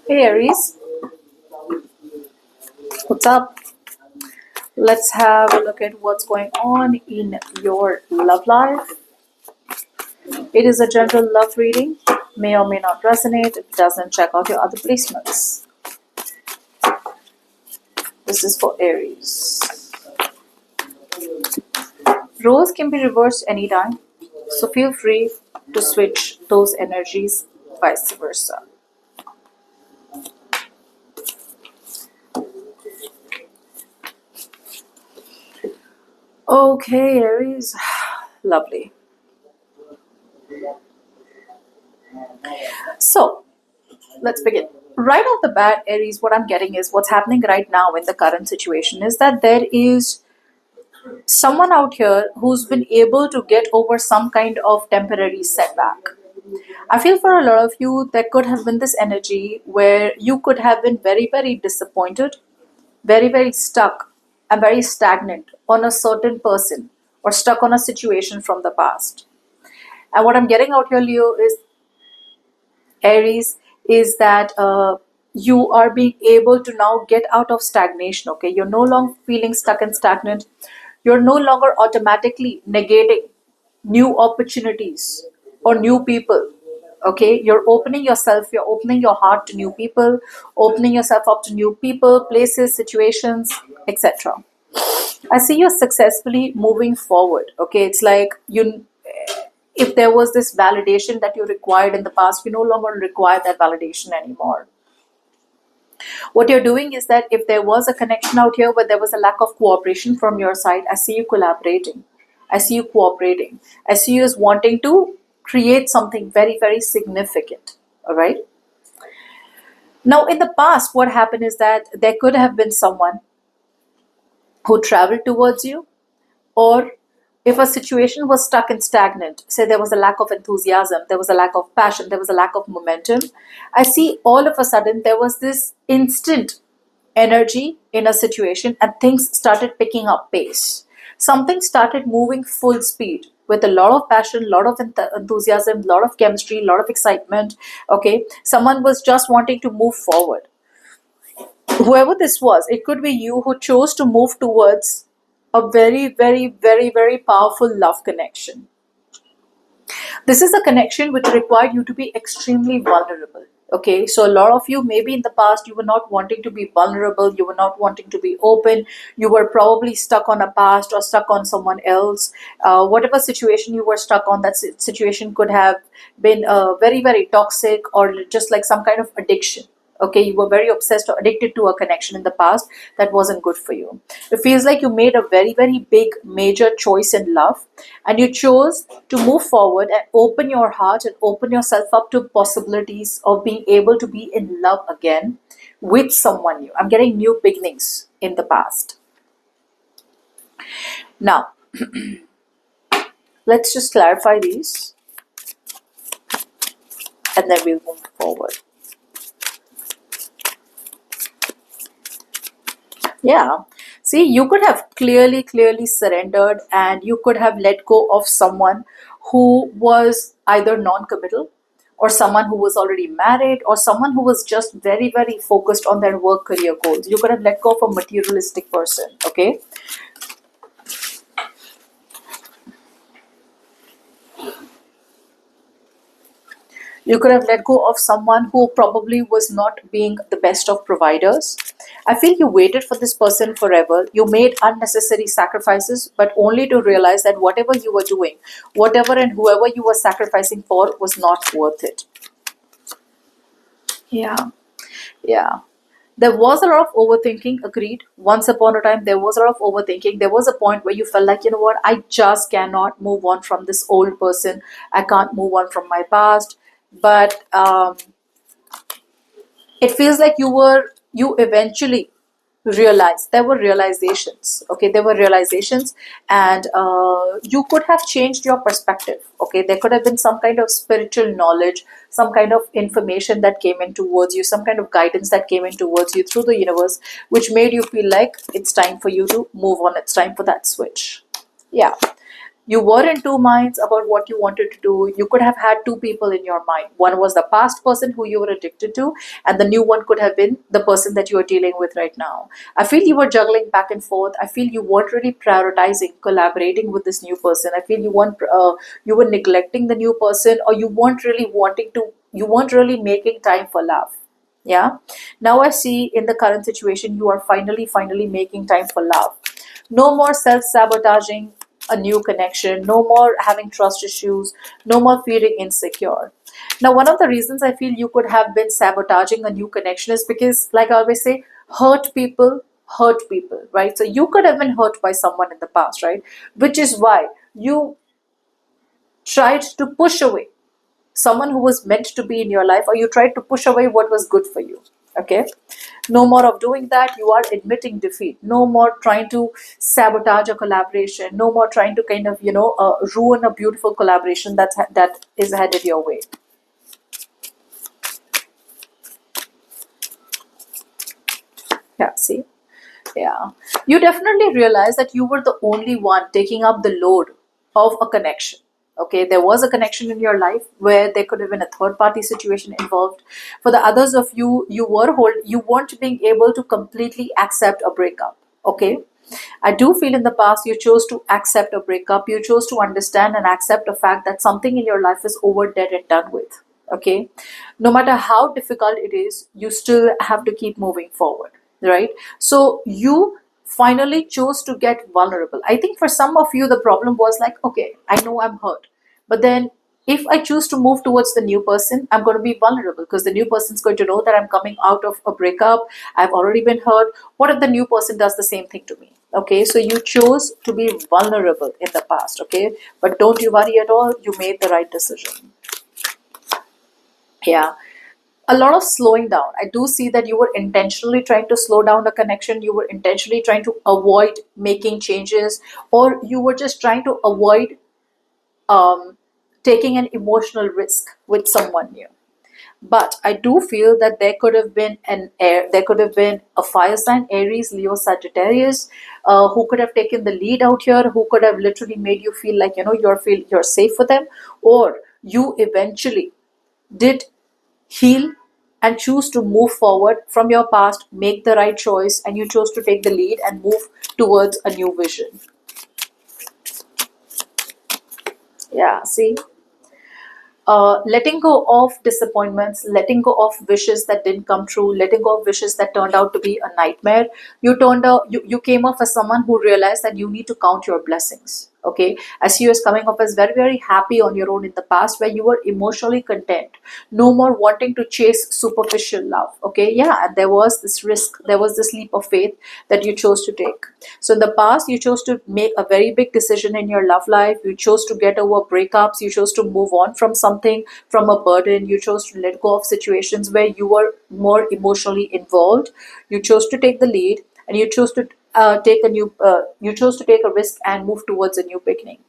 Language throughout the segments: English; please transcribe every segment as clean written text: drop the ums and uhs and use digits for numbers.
Hey Aries, what's up? Let's have a look at what's going on in your love life. It is a general love reading, may or may not resonate. If it doesn't, check out your other placements. This is for Aries. Roles can be reversed anytime, so feel free to switch those energies, vice versa. Okay, Aries. Lovely. So, let's begin. Right off the bat, Aries, what I'm getting is what's happening right now in the current situation is that there is someone out here who's been able to get over some kind of temporary setback. I feel for a lot of you, there could have been this energy where you could have been very, very disappointed, very, very stuck, and very stagnant on a certain person or stuck on a situation from the past. And what I'm getting out here, Leo, is Aries, is that you are being able to now get out of stagnation. Okay, you're no longer feeling stuck and stagnant. You're no longer automatically negating new opportunities or new people. Okay, you're opening yourself, you're opening your heart to new people, opening yourself up to new people, places, situations, etc. I see you successfully moving forward. Okay, it's like you, if there was this validation that you required in the past, you no longer require that validation anymore. What you're doing is that if there was a connection out here where there was a lack of cooperation from your side, I see you collaborating. I see you cooperating. I see you as wanting to create something very, very significant. All right. Now, in the past, what happened is that there could have been someone who traveled towards you, or if a situation was stuck and stagnant, say there was a lack of enthusiasm, there was a lack of passion, there was a lack of momentum, I see all of a sudden there was this instant energy in a situation and things started picking up pace. Something started moving full speed with a lot of passion, a lot of enthusiasm, a lot of chemistry, a lot of excitement. Okay, someone was just wanting to move forward. Whoever this was, it could be you who chose to move towards a very, very, very, very powerful love connection. This is a connection which required you to be extremely vulnerable. Okay, so a lot of you, maybe in the past, you were not wanting to be vulnerable, you were not wanting to be open, you were probably stuck on a past or stuck on someone else. Whatever situation you were stuck on, that situation could have been very, very toxic or just like some kind of addiction. Okay, you were very obsessed or addicted to a connection in the past that wasn't good for you. It feels like you made a very, very big major choice in love, and you chose to move forward and open your heart and open yourself up to possibilities of being able to be in love again with someone new. I'm getting new beginnings in the past. Now, let's just clarify these and then we'll move forward. Yeah. See, you could have clearly surrendered and you could have let go of someone who was either non-committal or someone who was already married or someone who was just very, very focused on their work career goals. You could have let go of a materialistic person. Okay. You could have let go of someone who probably was not being the best of providers. I feel you waited for this person forever. You made unnecessary sacrifices, but only to realize that whatever you were doing, whatever and whoever you were sacrificing for was not worth it. Yeah, yeah. There was a lot of overthinking, agreed. Once upon a time, there was a lot of overthinking. There was a point where you felt like, you know what, I just cannot move on from this old person. I can't move on from my past. But it feels like you eventually realized there were realizations. Okay, there were realizations, and you could have changed your perspective. Okay, there could have been some kind of spiritual knowledge, some kind of information that came in towards you, some kind of guidance that came in towards you through the universe, which made you feel like it's time for you to move on, it's time for that switch. Yeah. You were in two minds about what you wanted to do. You could have had two people in your mind. One was the past person who you were addicted to, and the new one could have been the person that you are dealing with right now. I feel you were juggling back and forth. I feel you weren't really prioritizing collaborating with this new person. I feel you were neglecting the new person, or you weren't really wanting to. You weren't really making time for love. Yeah. Now I see in the current situation, you are finally making time for love. No more self sabotaging a new connection, no more having trust issues, no more feeling insecure. Now, one of the reasons I feel you could have been sabotaging a new connection is because, like I always say, hurt people, right? So you could have been hurt by someone in the past, right? Which is why you tried to push away someone who was meant to be in your life, or you tried to push away what was good for you. Okay, no more of doing that. You are admitting defeat. No more trying to sabotage a collaboration. No more trying to kind of ruin a beautiful collaboration that is headed your way. Yeah, see. Yeah, you definitely realize that you were the only one taking up the load of a connection. Okay, there was a connection in your life where there could have been a third party situation involved. For the others of you, you weren't being able to completely accept a breakup. Okay, I do feel in the past you chose to accept a breakup. You chose to understand and accept the fact that something in your life is over, dead, and done with. Okay, no matter how difficult it is, you still have to keep moving forward, right? So you finally chose to get vulnerable. I think for some of you, the problem was like, okay, I know I'm hurt, but then if I choose to move towards the new person, I'm going to be vulnerable because the new person's going to know that I'm coming out of a breakup. I've already been hurt. What if the new person does the same thing to me? Okay, so you chose to be vulnerable in the past. Okay, but don't you worry at all. You made the right decision. Yeah, a lot of slowing down. I do see that you were intentionally trying to slow down the connection. You were intentionally trying to avoid making changes, or you were just trying to avoid um, taking an emotional risk with someone new. But I do feel that there could have been a fire sign, Aries, Leo, Sagittarius, who could have taken the lead out here, who could have literally made you feel like you're safe for them, or you eventually did heal and choose to move forward from your past, make the right choice, and you chose to take the lead and move towards a new vision. Yeah, see, letting go of disappointments, letting go of wishes that didn't come true, letting go of wishes that turned out to be a nightmare. You came off as someone who realized that you need to count your blessings. Okay, I see you as coming off as very happy on your own in the past, where you were emotionally content, no more wanting to chase superficial love. Okay, yeah, and there was this risk, there was this leap of faith that you chose to take. So in the past, you chose to make a very big decision in your love life. You chose to get over breakups. You chose to move on from something, from a burden. You chose to let go of situations where you were more emotionally involved. You chose to take the lead, and you chose to you chose to take a risk and move towards a new beginning.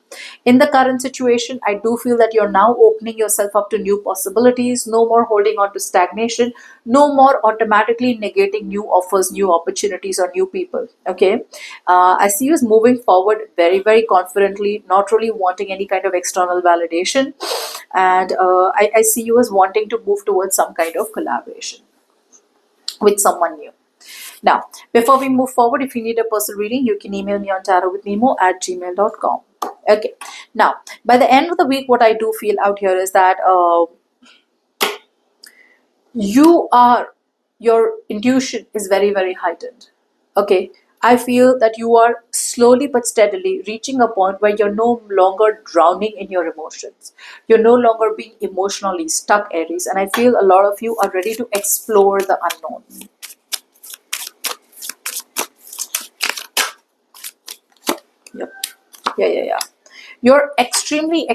In the current situation, I do feel that you're now opening yourself up to new possibilities. No more holding on to stagnation. No more automatically negating new offers, new opportunities, or new people. Okay, I see you as moving forward very confidently, not really wanting any kind of external validation, and I see you as wanting to move towards some kind of collaboration with someone new. Now, before we move forward, if you need a personal reading, you can email me on tarotwithnemo@gmail.com. Okay. Now, by the end of the week, what I do feel out here is that your intuition is very heightened. Okay. I feel that you are slowly but steadily reaching a point where you're no longer drowning in your emotions. You're no longer being emotionally stuck, Aries. And I feel a lot of you are ready to explore the unknown. Yep. Yeah. You're extremely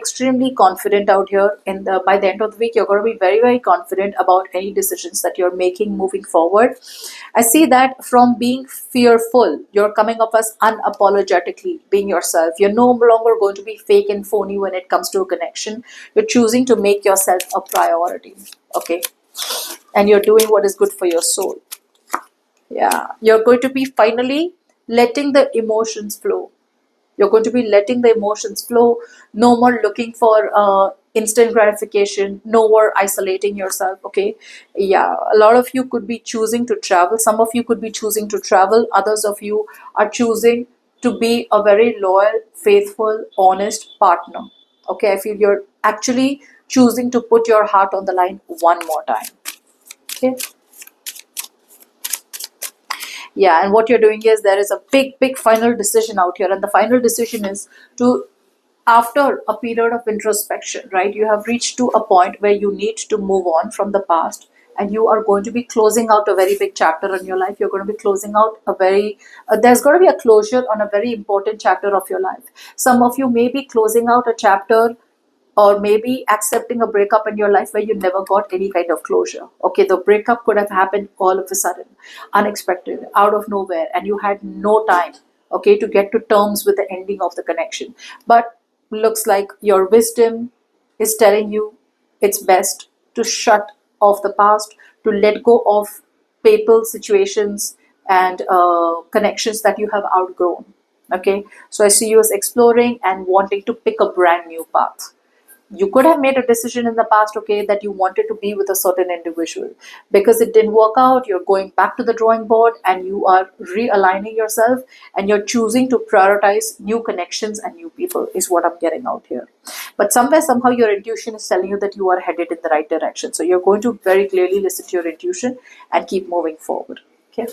confident out here. By the end of the week, you're going to be very confident about any decisions that you're making moving forward. I see that from being fearful, you're coming up as unapologetically being yourself. You're no longer going to be fake and phony when it comes to a connection. You're choosing to make yourself a priority. Okay, and you're doing what is good for your soul. Yeah, you're going to be finally letting the emotions flow. You're going to be letting the emotions flow. No more looking for instant gratification. No more isolating yourself. Okay, yeah, a lot of you could be choosing to travel. Some of you could be choosing to travel. Others of you are choosing to be a very loyal, faithful, honest partner. Okay, I feel you're actually choosing to put your heart on the line one more time. Okay. Yeah, and what you're doing is there is a big final decision out here, and the final decision is to, after a period of introspection, right, you have reached to a point where you need to move on from the past, and you are going to be closing out a very big chapter in your life. You're going to be closing out a very there's going to be a closure on a very important chapter of your life. Some of you may be closing out a chapter, or maybe accepting a breakup in your life where you never got any kind of closure. Okay, the breakup could have happened all of a sudden, unexpected, out of nowhere, and you had no time, okay, to get to terms with the ending of the connection. But looks like your wisdom is telling you it's best to shut off the past, to let go of people, situations, and connections that you have outgrown. Okay, so I see you as exploring and wanting to pick a brand new path. You could have made a decision in the past, okay, that you wanted to be with a certain individual. Because it didn't work out, you're going back to the drawing board and you are realigning yourself, and you're choosing to prioritize new connections and new people, is what I'm getting out here. But somewhere, somehow, your intuition is telling you that you are headed in the right direction. So you're going to very clearly listen to your intuition and keep moving forward. Okay.